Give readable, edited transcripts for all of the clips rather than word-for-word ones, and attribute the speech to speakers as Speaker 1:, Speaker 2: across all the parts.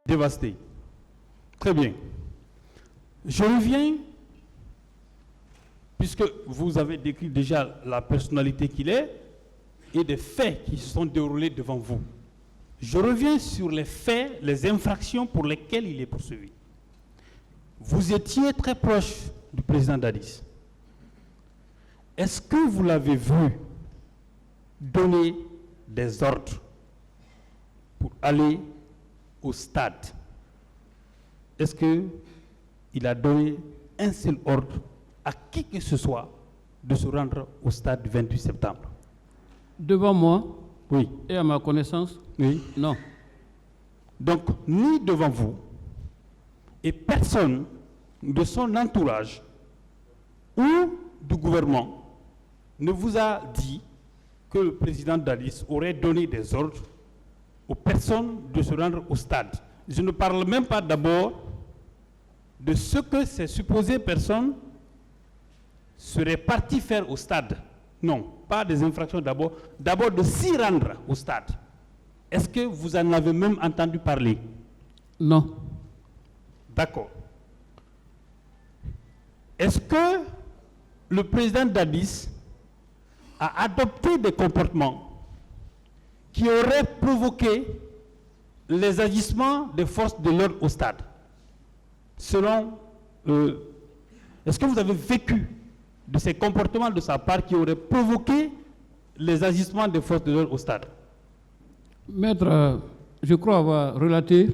Speaker 1: dévasté. Très bien. Je reviens, puisque vous avez décrit déjà la personnalité qu'il est et des faits qui se sont déroulés devant vous. Je reviens sur les faits, les infractions pour lesquelles il est poursuivi. Vous étiez très proche du président Dadis. Est-ce que vous l'avez vu donner des ordres pour aller au stade? Est-ce qu'il a donné un seul ordre à qui que ce soit de se rendre au stade du 28 septembre?
Speaker 2: Devant moi,
Speaker 1: oui.
Speaker 2: Et à ma connaissance,
Speaker 1: oui.
Speaker 2: Non.
Speaker 1: Donc, ni devant vous, et personne de son entourage ou du gouvernement ne vous a dit que le président Dadis aurait donné des ordres aux personnes de se rendre au stade. Je ne parle même pas d'abord de ce que ces supposées personnes seraient parties faire au stade. Non, pas des infractions d'abord. D'abord de s'y rendre au stade. Est-ce que vous en avez même entendu parler?
Speaker 2: Non.
Speaker 1: D'accord. Est-ce que le président Dadis a adopté des comportements qui auraient provoqué les agissements des forces de l'ordre au stade? Est-ce que vous avez vécu de ces comportements de sa part qui auraient provoqué les agissements des forces de l'ordre au stade?
Speaker 2: Maître, je crois avoir relaté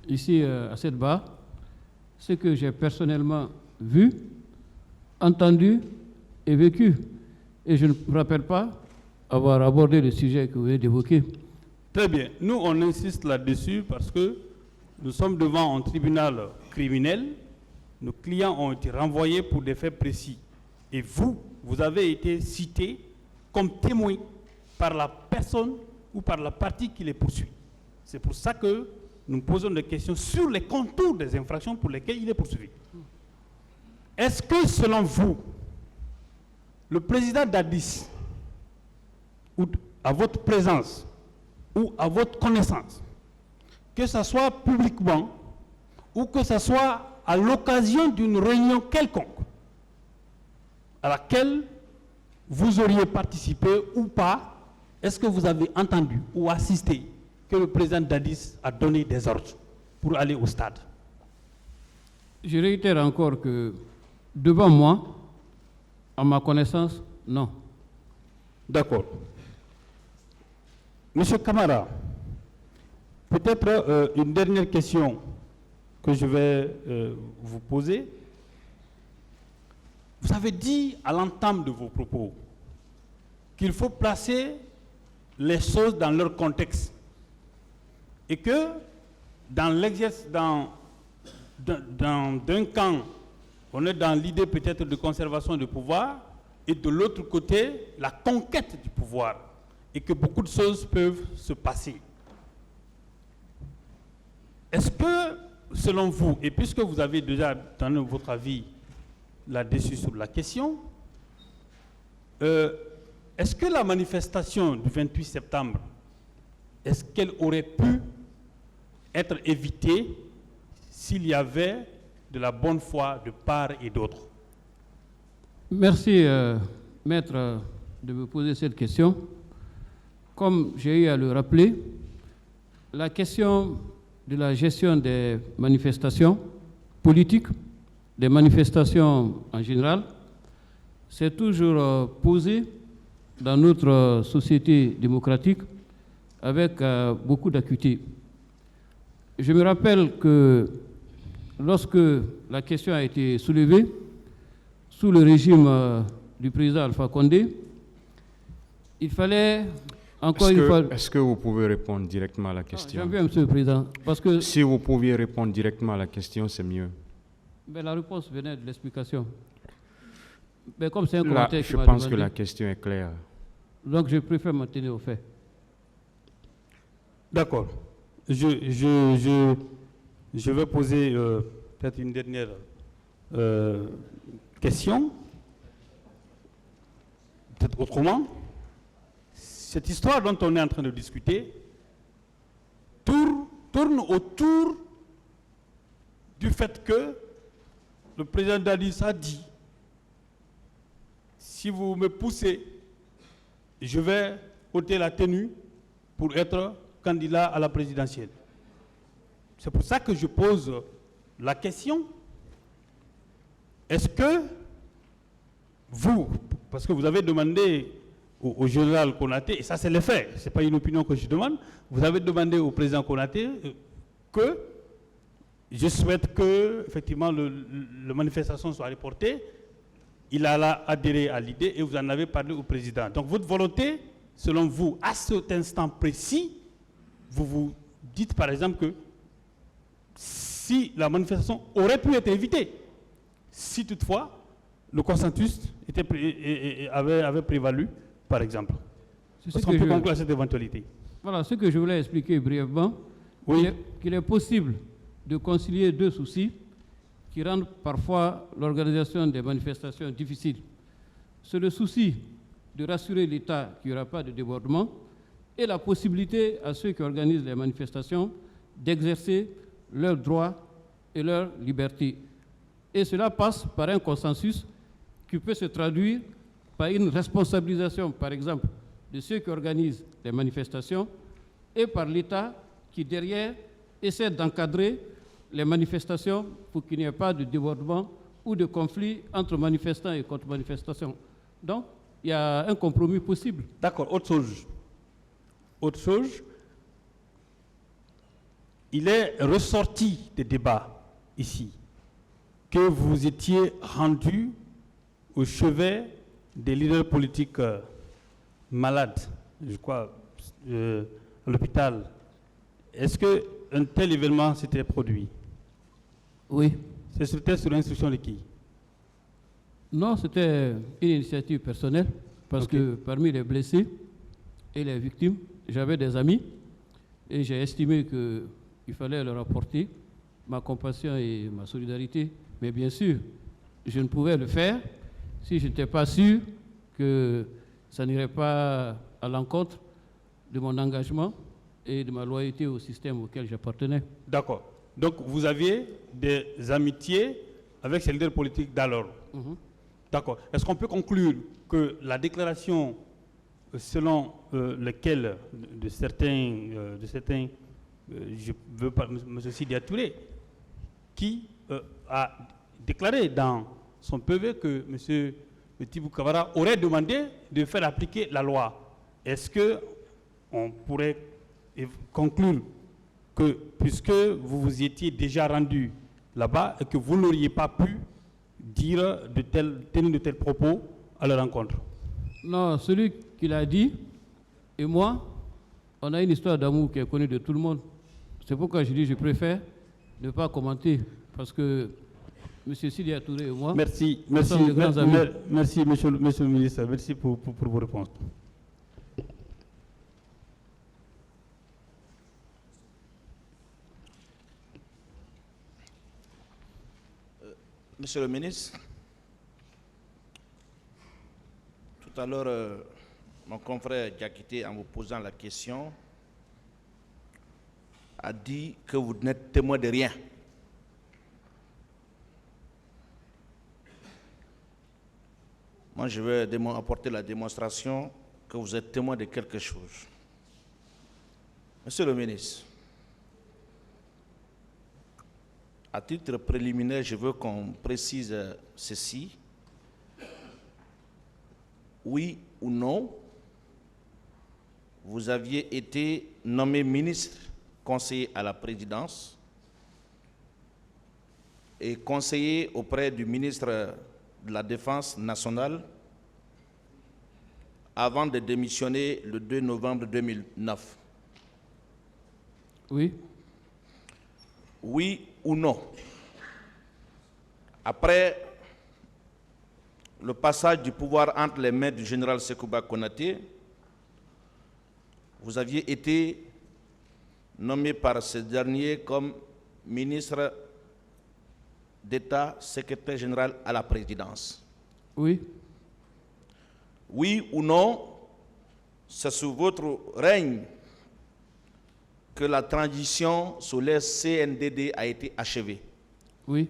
Speaker 2: ici à cette barre ce que j'ai personnellement vu, entendu et vécu. Et je ne me rappelle pas avoir abordé le sujet que vous venez d'évoquer.
Speaker 1: Très bien. Nous, on insiste là-dessus parce que nous sommes devant un tribunal criminel. Nos clients ont été renvoyés pour des faits précis. Et vous avez été cité comme témoin par la personne ou par la partie qui les poursuit. C'est pour ça que nous posons des questions sur les contours des infractions pour lesquelles il est poursuivi. Est-ce que, selon vous, le président Dadis, ou à votre présence, ou à votre connaissance, que ce soit publiquement, ou que ce soit à l'occasion d'une réunion quelconque, à laquelle vous auriez participé ou pas, est-ce que vous avez entendu ou assisté que le président Dadis a donné des ordres pour aller au stade?
Speaker 2: Je réitère encore que, devant moi, à ma connaissance, non.
Speaker 1: D'accord. Monsieur Camara, peut-être une dernière question que je vais vous poser. Vous avez dit à l'entame de vos propos qu'il faut placer les choses dans leur contexte et que dans l'exercice d'un camp, on est dans l'idée peut-être de conservation du pouvoir et de l'autre côté, la conquête du pouvoir et que beaucoup de choses peuvent se passer. Est-ce que, selon vous, et puisque vous avez déjà donné votre avis là-dessus sur la question, est-ce que la manifestation du 28 septembre, est-ce qu'elle aurait pu être évitée s'il y avait de la bonne foi de part et d'autre?
Speaker 2: Merci, maître, de me poser cette question. Comme j'ai eu à le rappeler, la question de la gestion des manifestations politiques, des manifestations en général, s'est toujours posée dans notre société démocratique avec beaucoup d'acuité. Je me rappelle que lorsque la question a été soulevée sous le régime du président Alpha Condé, il fallait encore une fois...
Speaker 3: Est-ce que vous pouvez répondre directement à la question?
Speaker 2: J'en viens, Monsieur le Président, parce que...
Speaker 3: Si vous pouviez répondre directement à la question, c'est mieux.
Speaker 2: Mais la réponse venait de l'explication. Mais comme c'est un commentaire qui
Speaker 3: je
Speaker 2: m'a
Speaker 3: pense
Speaker 2: demandé,
Speaker 3: que la question est claire.
Speaker 2: donc je préfère m'en tenir au fait.
Speaker 1: D'accord. Je vais poser peut-être une dernière question. Peut-être autrement. Cette histoire dont on est en train de discuter tourne autour du fait que le président Dadis a dit, si vous me poussez, je vais ôter la tenue pour être candidat à la présidentielle. C'est pour ça que je pose la question. Est-ce que vous, parce que vous avez demandé au général Konaté, et ça c'est les faits, ce n'est pas une opinion que je demande, vous avez demandé au président Konaté que je souhaite que, effectivement, la manifestation soit reportée. Il a adhéré à l'idée et vous en avez parlé au président. Donc votre volonté, selon vous, à cet instant précis, vous vous dites par exemple que si la manifestation aurait pu être évitée, si toutefois le consensus avait prévalu, par exemple. Est-ce qu'on peut conclure à cette éventualité?
Speaker 2: Voilà, ce que je voulais expliquer brièvement,
Speaker 1: oui.
Speaker 2: qu'il est possible de concilier deux soucis qui rendent parfois l'organisation des manifestations difficile. C'est le souci de rassurer l'État qu'il n'y aura pas de débordement et la possibilité à ceux qui organisent les manifestations d'exercer leurs droits et leurs libertés. Et cela passe par un consensus qui peut se traduire par une responsabilisation, par exemple, de ceux qui organisent les manifestations et par l'État qui, derrière, essaie d'encadrer les manifestations pour qu'il n'y ait pas de débordement ou de conflit entre manifestants et contre-manifestations. Donc, il y a un compromis possible.
Speaker 1: D'accord, autre chose. Autre chose, il est ressorti des débats ici que vous étiez rendu au chevet des leaders politiques malades, je crois, à l'hôpital. Est-ce qu'un tel événement s'était produit?
Speaker 2: Oui.
Speaker 1: C'était sur l'instruction de qui?
Speaker 2: Non, c'était une initiative personnelle, parce que parmi les blessés et les victimes, j'avais des amis et j'ai estimé qu'il fallait leur apporter ma compassion et ma solidarité. Mais bien sûr, je ne pouvais le faire si je n'étais pas sûr que ça n'irait pas à l'encontre de mon engagement et de ma loyauté au système auquel j'appartenais.
Speaker 1: D'accord. Donc vous aviez des amitiés avec ces leaders politiques d'alors. D'accord. Est-ce qu'on peut conclure que la déclaration selon laquelle de certains, je veux pas, M. Sidi Touré, qui a déclaré dans son PV que M. Tibou Kavara aurait demandé de faire appliquer la loi. Est-ce qu'on pourrait conclure que, puisque vous vous étiez déjà rendu là-bas et que vous n'auriez pas pu dire tenir de tels propos à leur rencontre?
Speaker 2: Non, celui qui l'a dit et moi, on a une histoire d'amour qui est connue de tout le monde. C'est pourquoi je dis que je préfère ne pas commenter, parce que M. Sidi Touré et moi,
Speaker 1: merci,
Speaker 2: nous sommes de grands amis.
Speaker 1: Merci, monsieur le ministre. Merci pour vos réponses.
Speaker 4: Monsieur le ministre, tout à l'heure, mon confrère Diakité, en vous posant la question, a dit que vous n'êtes témoin de rien. Moi, je vais apporter la démonstration que vous êtes témoin de quelque chose. Monsieur le ministre, à titre préliminaire, je veux qu'on précise ceci. Oui ou non, vous aviez été nommé ministre conseiller à la présidence et conseiller auprès du ministre de la Défense nationale avant de démissionner le 2 novembre 2009.
Speaker 2: Oui.
Speaker 4: Oui ou non? Après le passage du pouvoir entre les mains du général Sekouba Konaté, vous aviez été nommé par ce dernier comme ministre d'État, secrétaire général à la présidence.
Speaker 2: Oui.
Speaker 4: Oui ou non, c'est sous votre règne que la transition sous les CNDD a été achevée?
Speaker 2: Oui.